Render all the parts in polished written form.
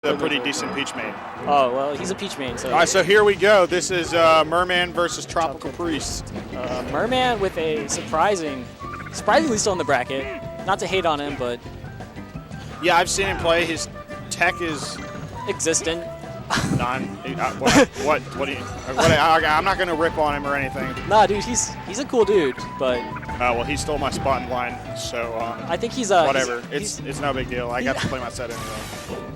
A pretty decent Peach main. Oh, well, he's a Peach main. So all right, so here we go. This is Merman versus Tropical Priest. Merman with a surprisingly still in the bracket. Not to hate on him, but yeah, I've seen him play. His tech is existent. What do you? I'm not gonna rip on him or anything. Nah, dude, he's a cool dude, but. Well, he stole my spot in line, so I think he's whatever. It's no big deal. I got to play my set anyway.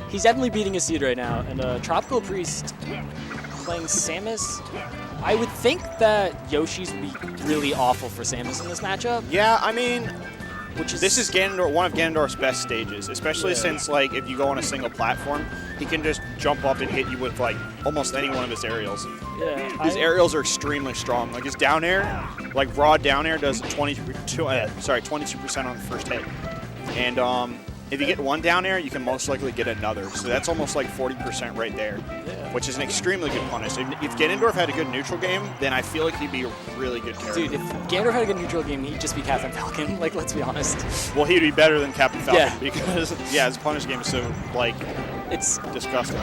He's definitely beating his seed right now, and Tropical Priest playing Samus. I would think that Yoshi's would be really awful for Samus in this matchup. Yeah, I mean, this is Ganondorf, one of Ganondorf's best stages, especially since like if you go on a single platform, he can just jump up and hit you with like almost any one of his aerials. Yeah, his aerials are extremely strong. Like his down air, like raw down air, does 22% on the first hit, and if you get one down air, you can most likely get another. So that's almost like 40% right there, which is an extremely good punish. If Ganondorf had a good neutral game, then I feel like he'd be a really good character. Dude, if Ganondorf had a good neutral game, he'd just be Captain Falcon. Like, let's be honest. Well, he'd be better than Captain Falcon because, his punish game is so, like, it's disgusting.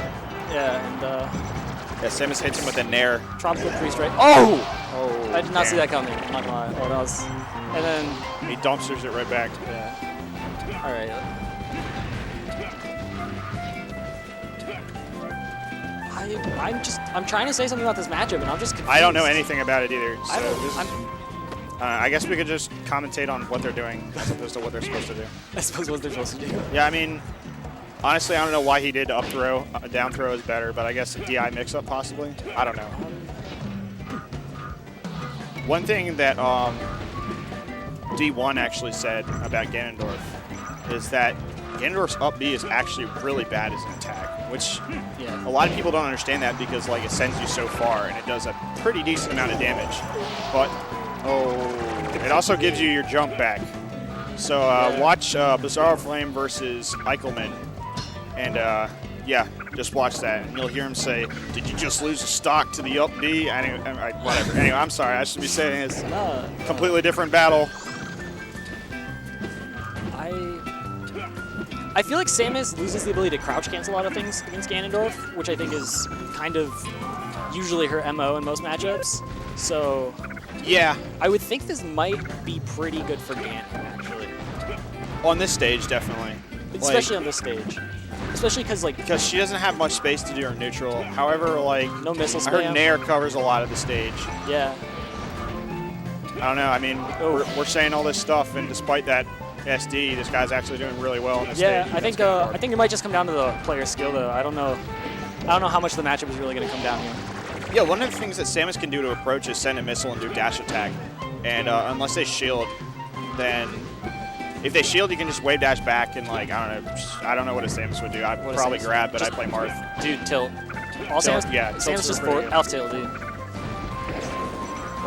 Yeah, and, yeah, Samus hits him with a nair. Tropical Priest, right? Oh! I did not damn. see that coming. I'm not gonna lie. Oh, that was... And then... He dumpsters it right back. Yeah. All right. I'm trying to say something about this matchup, and I'm just confused. I don't know anything about it either. So I guess we could just commentate on what they're doing as opposed to what they're supposed to do. I suppose what they're supposed to do. Yeah, I mean, honestly, I don't know why he did up throw. Down throw is better, but I guess a DI mix-up possibly. I don't know. One thing that D1 actually said about Ganondorf is that Ganondorf's up B is actually really bad as an attack, which a lot of people don't understand that because like it sends you so far and it does a pretty decent amount of damage. But it also gives you your jump back. So watch Bizarro Flame versus Eichelman, and just watch that, and you'll hear him say, "Did you just lose a stock to the up B?" Whatever. Anyway, I'm sorry. I should be saying it's a completely different battle. I feel like Samus loses the ability to crouch cancel a lot of things against Ganondorf, which I think is kind of usually her MO in most matchups. So yeah, I would think this might be pretty good for Ganon, actually. On this stage, definitely. Especially on this stage. Especially because she doesn't have much space to do her neutral. However, like no missile spam. Her nair covers a lot of the stage. Yeah. I don't know. I mean, we're saying all this stuff, and despite that SD, this guy's actually doing really well on this stage. I think it might just come down to the player's skill, though. I don't know how much the matchup is really going to come down here. Yeah, one of the things that Samus can do to approach is send a missile and do dash attack, and unless they shield, then if they shield, you can just wave dash back and like I don't know what a Samus would do. I'd probably grab, but I play Marth. Dude, tilt. All tilt, Samus, Samus just elf tilt, dude.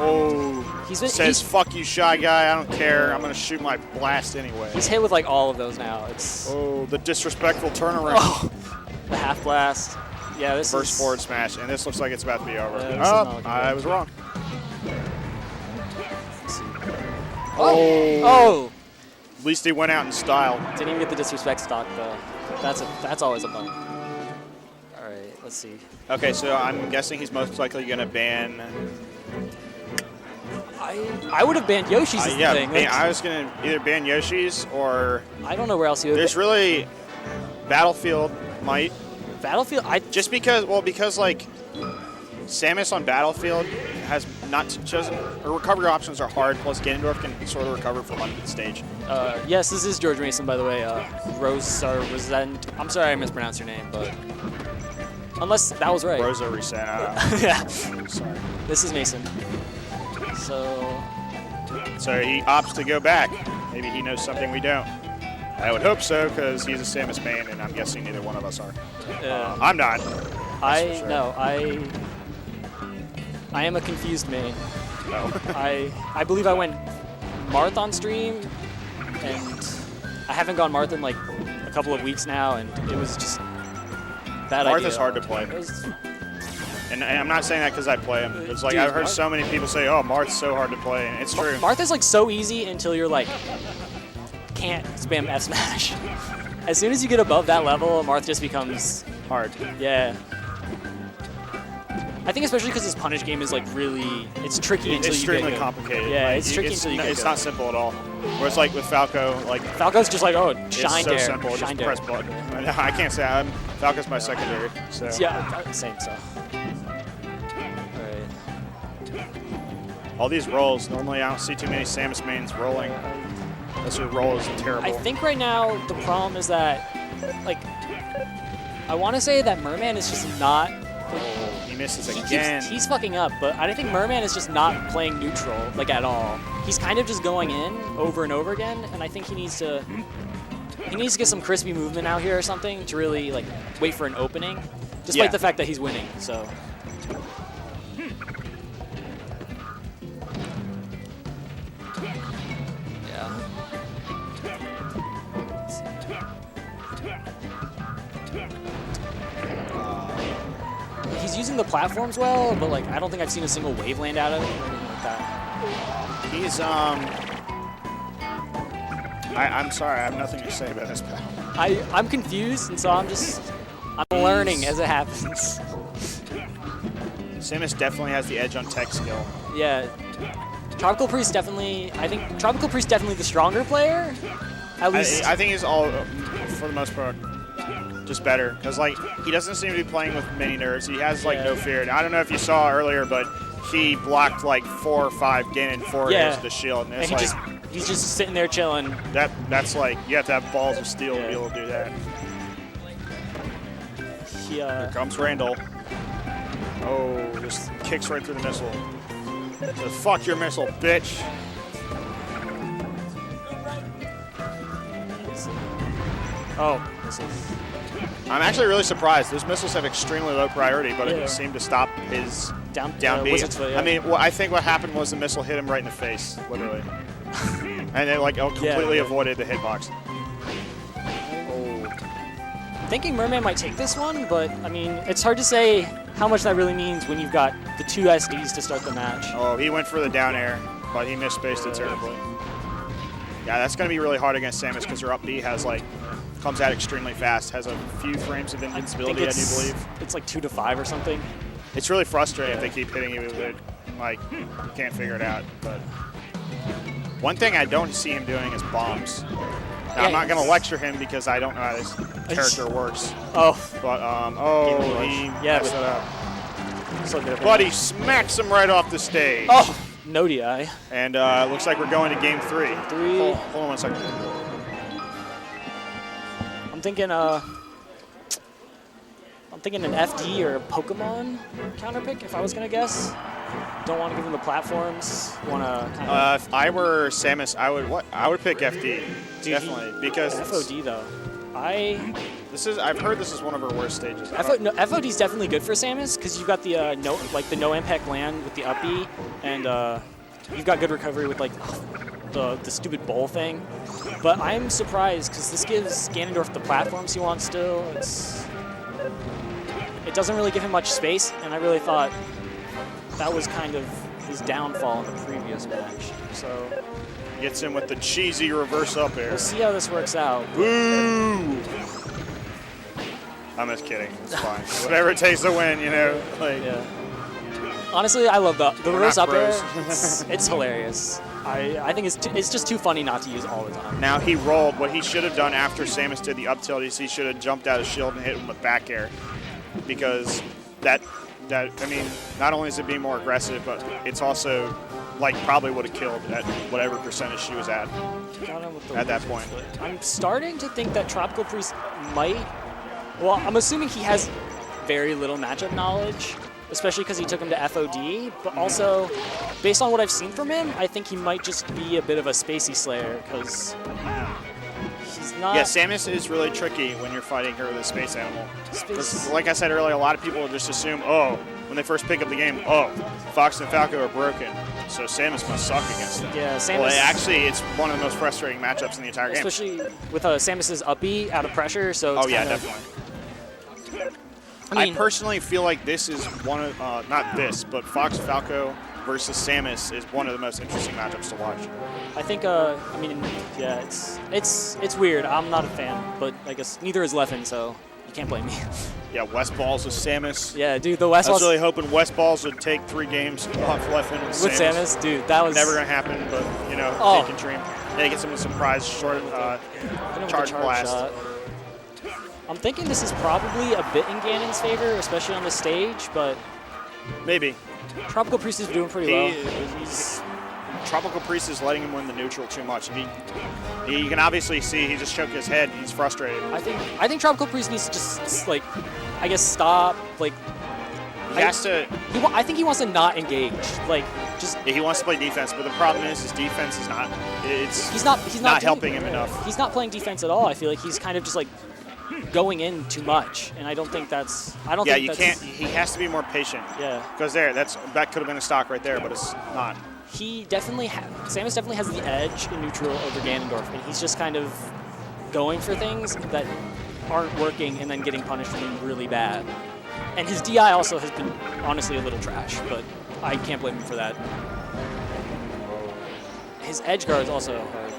Oh, says fuck you, shy guy. I don't care. I'm gonna shoot my blast anyway. He's hit with like all of those now. It's the disrespectful turnaround. Oh, the half blast. Yeah, this first forward smash, and this looks like it's about to be over. I was wrong. Oh. At least he went out in style. Didn't even get the disrespect stock though. That's always a bummer. All right, let's see. Okay, so I'm guessing he's most likely gonna ban. I would have banned Yoshi's thing. I was going to either ban Yoshi's or... I don't know where else he would. There's really... Battlefield might. Battlefield? Just because, like, Samus on Battlefield has not chosen... Her recovery options are hard, plus Ganondorf can sort of recover from under the stage. Yes, this is George Mason, by the way. Rosent. I'm sorry I mispronounced your name, but... Unless that was right. Rosa Reset. Yeah. Sorry. This is Mason. So he opts to go back. Maybe he knows something we don't. I would hope so, because he's a Samus main, and I'm guessing neither one of us are. I'm not. No, I am a confused main. Oh. I believe I went Marth on stream, and I haven't gone Marth in like a couple of weeks now, and it was just bad idea. Marth is hard to play. And I'm not saying that because I play him. It's like, I've heard so many people say, oh, Marth's so hard to play, and it's true. Marth is like so easy until you're like, can't spam F smash. As soon as you get above that level, Marth just becomes hard. Yeah. I think especially because his punish game is like really, it's tricky until you get extremely good. complicated. Yeah, like, it's tricky until you get It's good. not simple at all. Whereas like with Falco, like Falco's just like, oh, shine it's so dare, simple. shine Just dare. press button. I can't say Falco's my secondary. So Yeah, same. So. Alright. all these rolls. Normally I don't see too many Samus mains rolling. This roll is terrible. I think right now the problem is that, like, I want to say that Merman is just not. He misses He again. he's fucking up, but I think Merman is just not playing neutral, like, at all. He's kind of just going in over and over again, and I think he needs to get some crispy movement out here or something to really, like, wait for an opening, despite the fact that he's winning, so. Yeah. He's using the platforms well, but like I don't think I've seen a single wave land out of him or anything like that. He's I'm sorry, I have nothing to say about this battle. I'm confused, and so I'm learning as it happens. Samus definitely has the edge on tech skill. Yeah, Tropical Priest definitely. I think Tropical Priest definitely the stronger player. At least I think he's all, for the most part, just better. Because, like, he doesn't seem to be playing with many nerves. He has, like, no fear. And I don't know if you saw earlier, but he blocked, like, 4 or 5 Ganon forwards of the shield. And, it's he's just sitting there chilling. That's like, you have to have balls of steel to be able to do that. Here comes Randall. Oh, just kicks right through the missile. Just fuck your missile, bitch. Oh, missiles. I'm actually really surprised. Those missiles have extremely low priority, but it seemed to stop his down B. Wizard's Foot, I mean, I think what happened was the missile hit him right in the face, literally. And it, like, completely avoided the hitbox. Thinking Merman might take this one, but I mean, it's hard to say how much that really means when you've got the 2 SDs to start the match. Oh, he went for the down air, but he misspaced it terribly. Yeah, that's going to be really hard against Samus because her up B has, like, comes out extremely fast, has a few frames of invincibility, I do believe. It's like 2 to 5 or something. It's really frustrating if they keep hitting you with it. Like, you can't figure it out. But one thing I don't see him doing is bombs. Now, I'm not going to lecture him because I don't know how this character works. Oh. But, he messed it up. So good. But he smacks him right off the stage. Oh, no DI. And looks like we're going to game 3. Hold on 1 second. I'm thinking an FD or a Pokemon counter pick if I was gonna guess. Don't want to give him the platforms. Want to kind of. If I were Samus, I would pick FD. Definitely, because FOD though. I've heard this is one of her worst stages. FOD's definitely good for Samus because you've got the no impact land with the up B, and you've got good recovery with like the stupid bowl thing. But I'm surprised because this gives Ganondorf the platforms he wants still. It doesn't really give him much space, and I really thought that was kind of his downfall in the previous match. So gets him with the cheesy reverse up air. We'll see how this works out. Boo! I'm just kidding. It's fine. Whatever it takes to win, you know. Like, honestly, I love the reverse up air. pros. It's hilarious. I think it's just too funny not to use all the time. Now he rolled. What he should have done after Samus did the up tilt is he should have jumped out of shield and hit him with back air, because that I mean, not only is it being more aggressive, but it's also like probably would have killed at whatever percentage she was at that point. I'm starting to think that Tropical Priest might. Well, I'm assuming he has very little matchup knowledge, especially because he took him to FOD, but also, based on what I've seen from him, I think he might just be a bit of a spacey slayer, because he's not... Yeah, Samus is really tricky when you're fighting her with a space animal. Like I said earlier, a lot of people just assume, when they first pick up the game, Fox and Falco are broken, so Samus must suck against them. Yeah, Samus... Well, actually, it's one of the most frustrating matchups in the entire game. Especially with Samus's up B out of pressure, so it's definitely. I personally feel like this is one of, not this, but Fox Falco versus Samus is one of the most interesting matchups to watch. I think, I mean, yeah, it's weird. I'm not a fan, but I guess neither is Leffen, so you can't blame me. Yeah, West Balls with Samus. Yeah, dude, the West I was Balls really hoping West Balls would take 3 games off Leffen with Samus. Dude, that was never gonna happen. But you know, they can dream. They get some surprise short charge blast. Shot. I'm thinking this is probably a bit in Ganon's favor, especially on the stage, but Maybe. Tropical Priest is doing pretty well. Tropical Priest is letting him win the neutral too much. You can obviously see he just shook his head. He's frustrated. I think Tropical Priest needs to just like, I guess, stop. Like, He has to. I think he wants to not engage. Like, just. Yeah, he wants to play defense, but the problem is his defense is not. He's not not helping him enough. He's not playing defense at all. I feel like he's kind of just like going in too much, and I don't think that's. Yeah, you can't. He has to be more patient. Yeah. Because that could have been a stock right there, but it's not. He definitely Samus definitely has the edge in neutral over Ganondorf, and he's just kind of going for things that aren't working and then getting punished for being really bad. And his DI also has been honestly a little trash, but I can't blame him for that. His edge guards also are.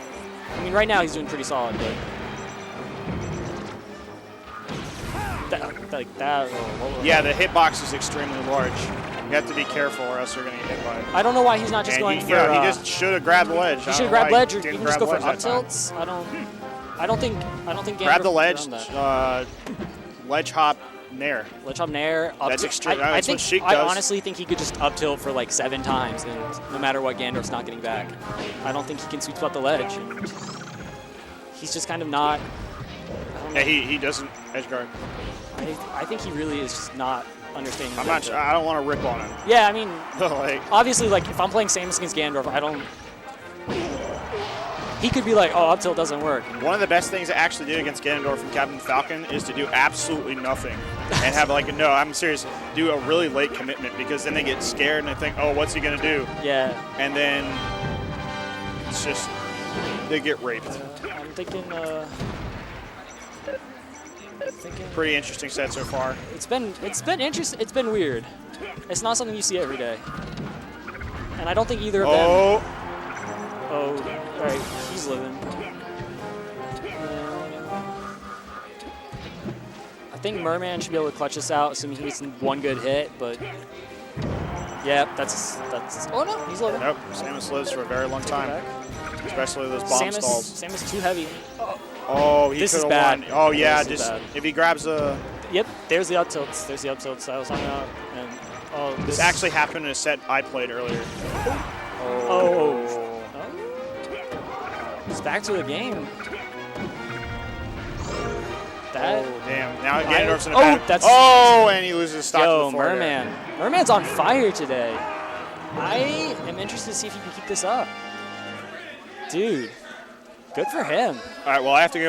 I mean, right now he's doing pretty solid, but Yeah, the hitbox is extremely large. You have to be careful, or else you're going to get hit by it. I don't know why he's not just going for. He just should have grabbed the ledge. He should have grabbed ledge, or even just go for up tilts. I don't think. Ganondorf grab the ledge. That. Ledge hop nair. Ledge hop nair. That's extreme. I what Sheik does. I honestly think he could just up tilt for like 7 times, and no matter what, Ganondorf's not getting back. I don't think he can sweet spot the ledge. And he's just kind of not. Yeah, he doesn't edge guard. I think he really is just not understanding. I don't want to rip on him. Yeah, I mean, like, obviously, like if I'm playing Samus against Ganondorf, I don't. He could be like, oh, up tilt doesn't work. One of the best things to actually do against Ganondorf from Captain Falcon is to do absolutely nothing and have like no, I'm serious, do a really late commitment, because then they get scared and they think, oh, what's he gonna do? Yeah. And then it's just they get raped. I'm thinking. Pretty interesting set so far. It's been interesting. It's been weird. It's not something you see every day. And I don't think either of them. Oh, all right, he's living. I think Merman should be able to clutch this out, assuming he gets one good hit. But yeah, that's. Oh no, he's living. Nope, Samus lives for a very long time, especially those bomb stalls. Samus too heavy. Oh, he this could is have bad. won. Oh yeah, this just if he grabs a. Yep, there's the up tilts. There's the up tilts. I was hung out, and this actually happened in a set I played earlier. Oh. It's back to the game. Oh, damn. Now Ganondorf's in a bad... and he loses stock. Yo, Merman. Merman's on fire today. I am interested to see if he can keep this up. Dude, good for him. All right, well, I have to go.